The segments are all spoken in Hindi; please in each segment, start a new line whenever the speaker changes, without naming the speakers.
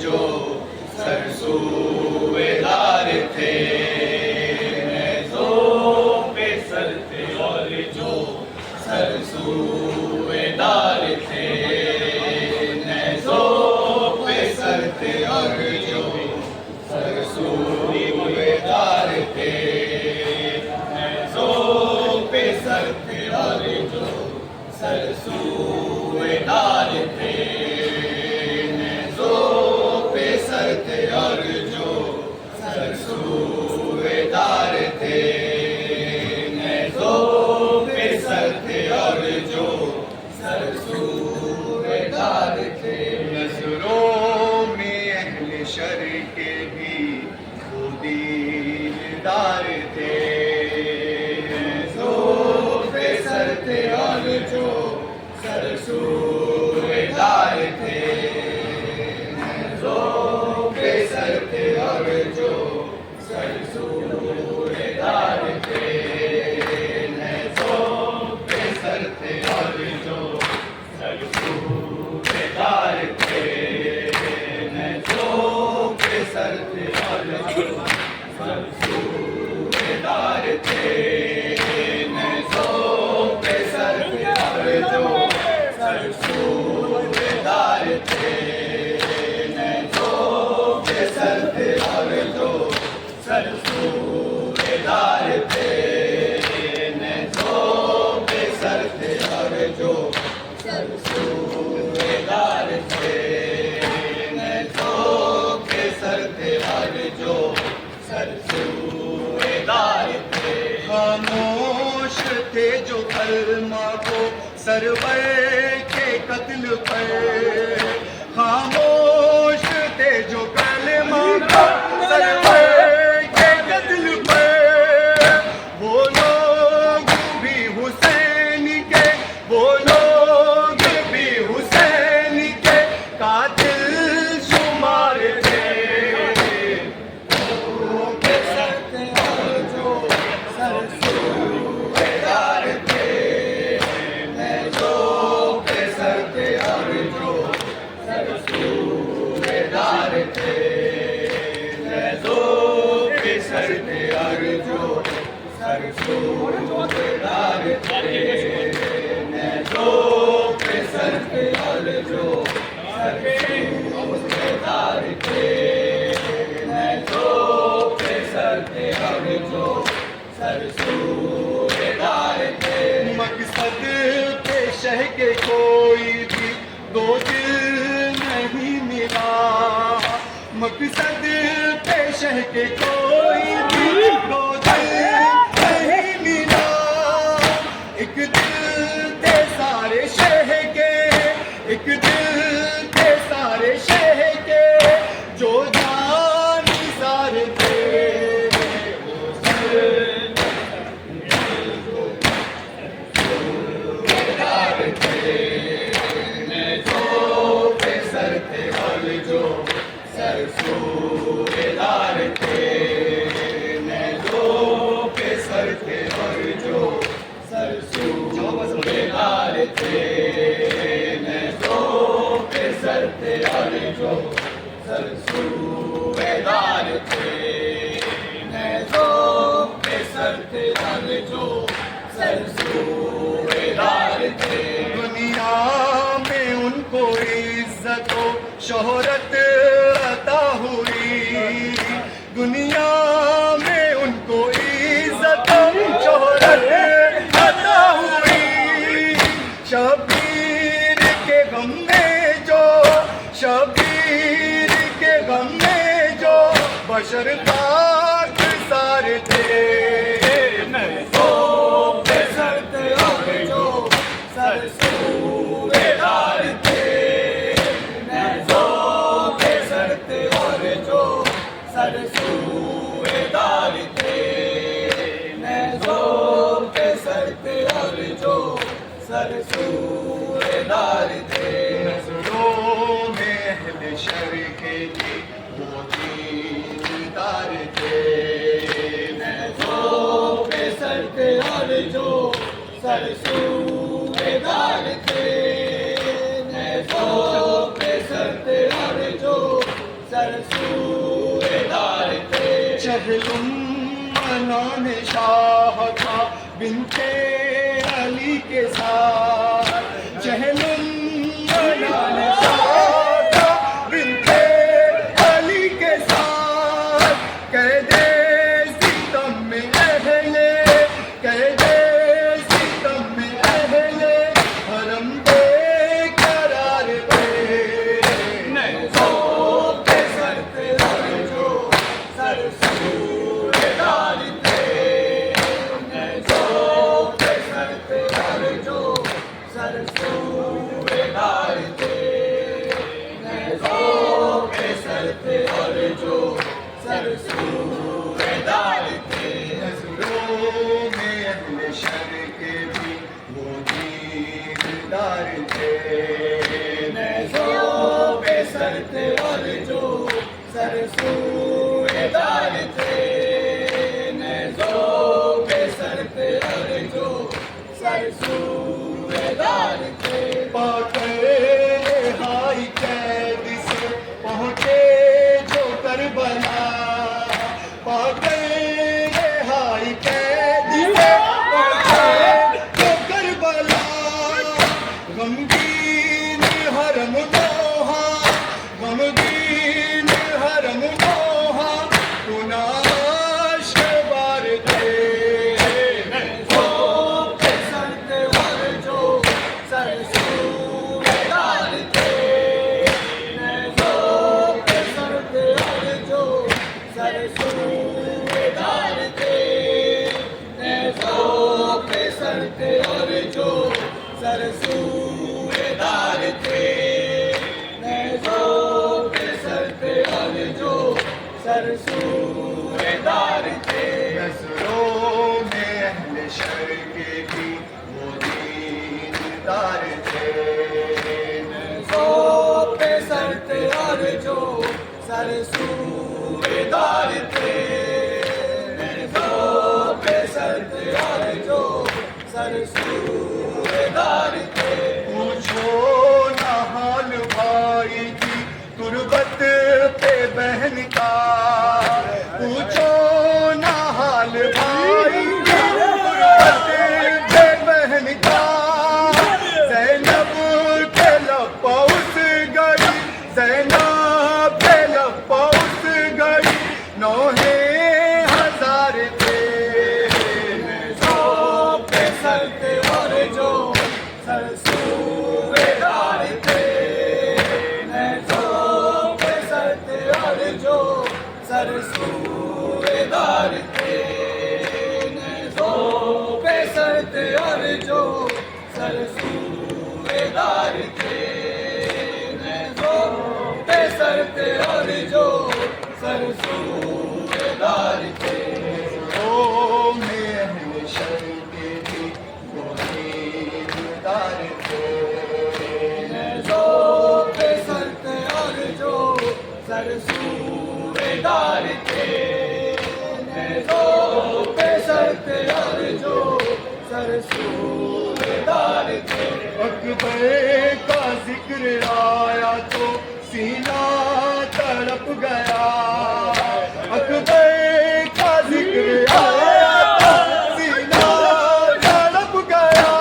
जो सरसूबेदार थे, नेज़ों पे सर थे और जो सरसूबेदार थे, नेज़ों पे सर थे और जो सरसूबेदार थे, नेज़ों पे सर थे और जो सरसूबेदार थे, नेज़ों पे सर थे और जो सरसूबेदार थे, नेज़ों पे सर थे और जो सरसूबेदार थे। नज़रों में अहले शर के भी वो दीनदार थे, नेज़ों पे सर थे और जो सरसूबेदार थे, नेज़ों पे सर थे और जो सरसूबेदार थे, नेज़ों पे सर थे और जो सरसूबेदार थे, नेज़ों पे सर थे और जो सरसूबेदार थे, नेज़ों पे सर थे और जो सरसूबेदार थे, नेज़ों पे सर थे और जो सरसूबेदार थे, नेज़ों पे सर थे और जो सरसूबेदार थे, नेज़ों पे सर थे और जो सरसूबेदार थे। खामोश थे जो कलमा को सरवर के कत्ल पर, खामोश थे जो कलमा को सरवर के कत्ल पर, वो लोग भी हुसैन के, वो लोग भी हुसैन के कातिल शुमार थे, नेज़ों पे सर थे और जो सरसूबेदार थे, नेज़ों पे सर थे और जो सरसूबेदार थे, नेज़ों पे सर थे और जो सरसूबेदार थे, नेज़ों पे सर थे और जो सरसूबेदार थे, नेज़ों पे सर थे और जो सरसूबेदार थे। मकसद पेशह के कोई भी दो दिल नहीं मिला, मकसद पेशह के कोई भी दो दिल नहीं मिला, एक दिल थे सारे शह के, एक दिल थे सारे शह के, जो जान निसार थे, सरसूबेदार थे, नेज़ों पे सर थे और जो सरसूबेदार थे, नेज़ों पे सर थे और जो सरसूबेदार थे, नेज़ों पे सर थे और जो सरसूबेदार थे, नेज़ों पे सर थे और जो सरसूबेदार थे। दुनिया में उनको इज्जत व शोहरत अता हुई, दुनिया में उनको इज्जत व शोहरत अता हुई, शबीर के गम में जो, शबीर के गम में जो बशर खाकसार थे, नेज़ों पे सर थे और जो सरसूबेदार थे, नेज़ों पे सर थे और जो सरसूबेदार थे, नेज़ों पे सर थे और जो सरसूबेदार थे। नज़रों में अहले शर के भी वो दीनदार थे, नेज़ों पे सर थे और जो सरसूबेदार थे, नेज़ों पे सर थे और जो चहलुम मनान शाह था बिनते अली के साथ, चहलुम मनान शाह था बिनते अली के साथ, कैदे सितम में अहले, कैदे सितम में अहले हरम बेकरार थे। नज़ों पे सर पे जो सर सूरेदार थे, नज़ों पे सर पे जो सर सूरेदार थे, नज़ों पे सर पे जो सर सूरेदार थे। नज़रों में अहले शर के भी वो दीदार थे, नज़रों पे सर पे जो सर सूरेदार थे, नज़रों पे सर पे जो सर सूरेदार थे। पाकर हाई कैद से पहुँचे जो करबला, पाकर हाई कैद से पहुँचे जो करबला, गमगीन हरम नोहा, गमगीन हरम नोहा पुनाश बार थे। नज़ों पे सर पे जो सर सूरेदार थे, नज़ों पे सर पे जो सर सूरेदार थे, नज़ों पे सर पे जो सर सूरेदार थे, नज़ों पे सर पे जो सर सूरेदार थे। नज़रों में अहले शर के भी वो दीदार थे, नज़ों पे सर पे जो सर सूरेदार थे, नज़ों पे सर पे जो सर सूरेदार थे। पूछो ना हाल भाई की तुरबत पे बहन का, पूछो ना हाल भाई की तुरबत पे बहन का, ज़ैनब के लब पहुँच गई, ज़ैनब के लब पहुँच गई, नौहे हजार थे। नज़ों पे सर पे जो सर सूरेदार थे, नज़ों पे सर पे जो सर सूरेदार थे, नज़ों पे सर पे जो सर सूरेदार थे, नज़ों पे सर पे जो सर सूरेदार थे। नज़रों में अहले शर के भी वो दीदार थे, नज़ों पे सर पे जो सर सूरेदार थे, नज़ों पे सर पे जो सर सूरेदार थे। अकबर का जिक्र आया तो सीना तड़प गया, अकबर का जिक्र आया तो सीना तड़प गया,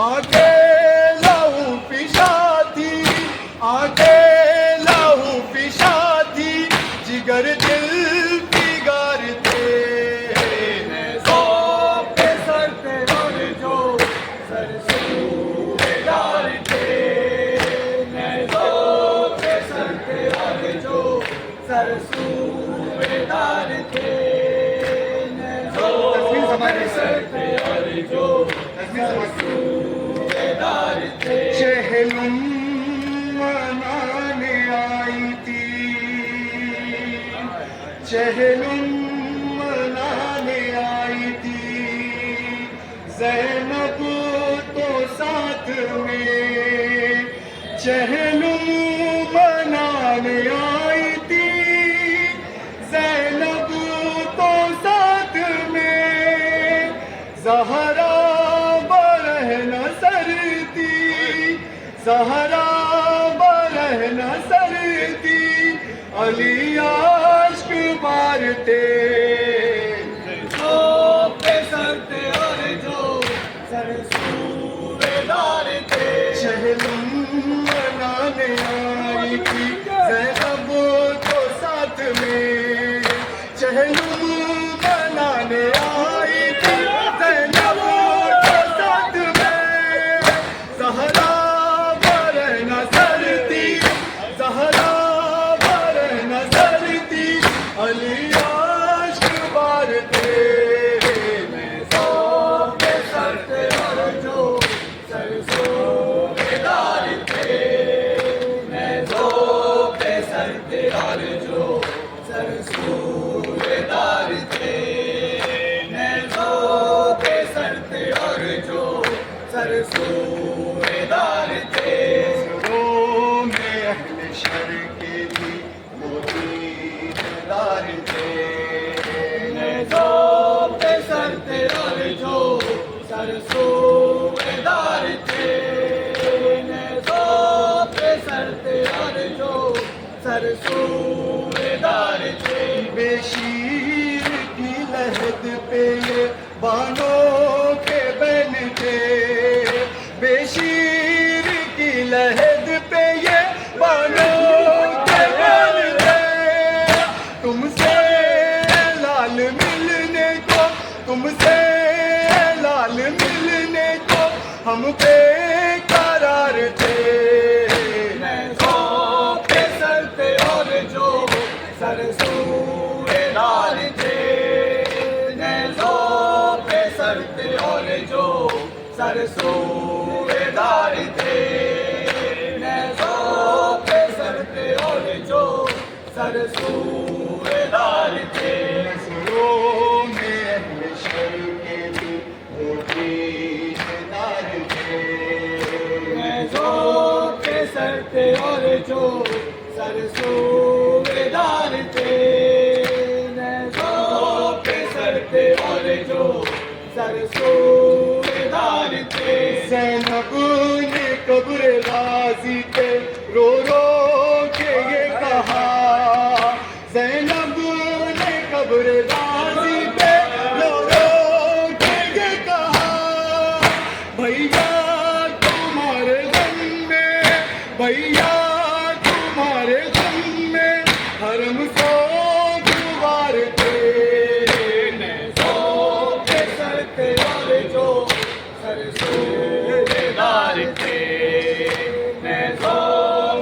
आगे लहू पिशा थी, आगे लहू पिशा थी, जिगर दिल बिगार थे। नज़ों पे सर पे जो सर सूरेदार थे, नज़ों पे सर पे जो सर सूरेदार थे, नज़ों पे सर पे जो सर सूरेदार थे। चहलुम मनाने आई थी, चहलुम मनाने आई थी, ज़ैनब तो साथ में, चहलुम मनाने आई थी, ज़ैनब तो साथ में, ज़हरा बरहन सरती, ज़हरा बरहन सरती, अली आश्क मार
थे,
पे सरते और जो सर सूबेदार थे।
शहलुम मनाने आई थी ज़ैनब तो साथ में, शहलुम मनाने आई थी ज़ैनब तो साथ में। ज़हरा बर नज़र थी, ज़हरा बर नज़र थी, अली आशिक बार थे।
पे सरते और जो सर सूबेदार थे। पे सरते और जो सर सूबेदार थे। पे सरते और जो सर सूबेदार थे।
नज़रों में अहले शर के भी वो दीदार थे।
पे सरते और जो सर सूबेदार थे। पे सरते और जो सर सूबेदार थे।
बेशीर की लहद पे ये बानों के बन थे, बेशीर की लहद पे ये बानों के बन थे। तुमसे लाल मिलने को, तुमसे लाल मिलने को हम बेकरार थे।
पे सरते और जो सर सूबेदार थे। पे सरते और जो सर सूबेदार थे। पे सरते और जो सर सूबेदार थे।
नज़रों में अहले शर के भी वो दीदार थे।
पे सरते और जो सर सूबेदार थे। पे सरते और जो सर सूबेदार थे।
ज़ैनब ने कब्र गाज़ी पे रो रो के ये कहा, ज़ैनब ने कब्र गाज़ी पे रो रो के ये कहा, भैया तुम्हारे गम में, भैया तुम्हारे गम में हरम सो गुवार थे।
पे सरते और जो सर सूबेदार थे।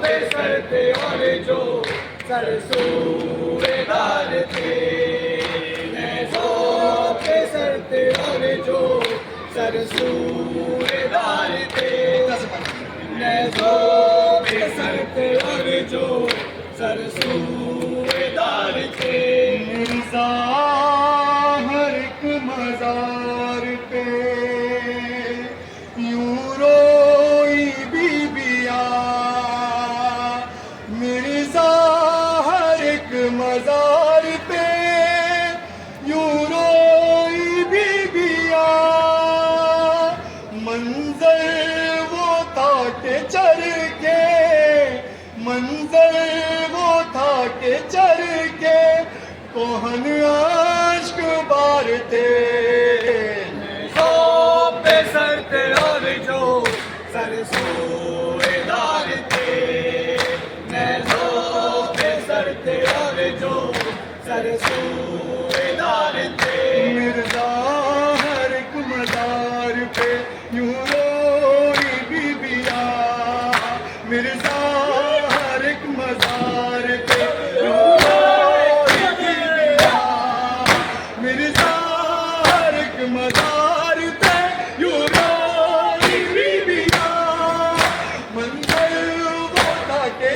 पे सरते और जो सर सूबेदार थे। पे सरते और जो सर सूबेदार थे। पे सरते और जो सर सूबेदार थे।
मिर्ज़ा हर एक मज़ार पे यूं रोई बीबिया, मिर्ज़ा हर एक मज़ार पे यूं रोई बीबिया। मंजर वो था के चर के, मंजर वो था के चर के कोहन आश्क बार थे।
पे सरते और जो सर सूबेदार थे। पे सरते और जो सर सूबेदार थे।
मिर्ज़ा हर एक मज़ार पे यूं रोई बीबिया, मिर्ज़ा हर एक मज़ार पे यूं रोई बीबिया, मिर्ज़ा हर एक मज़ार पे यूं रोई बीबिया। मंजर वो था के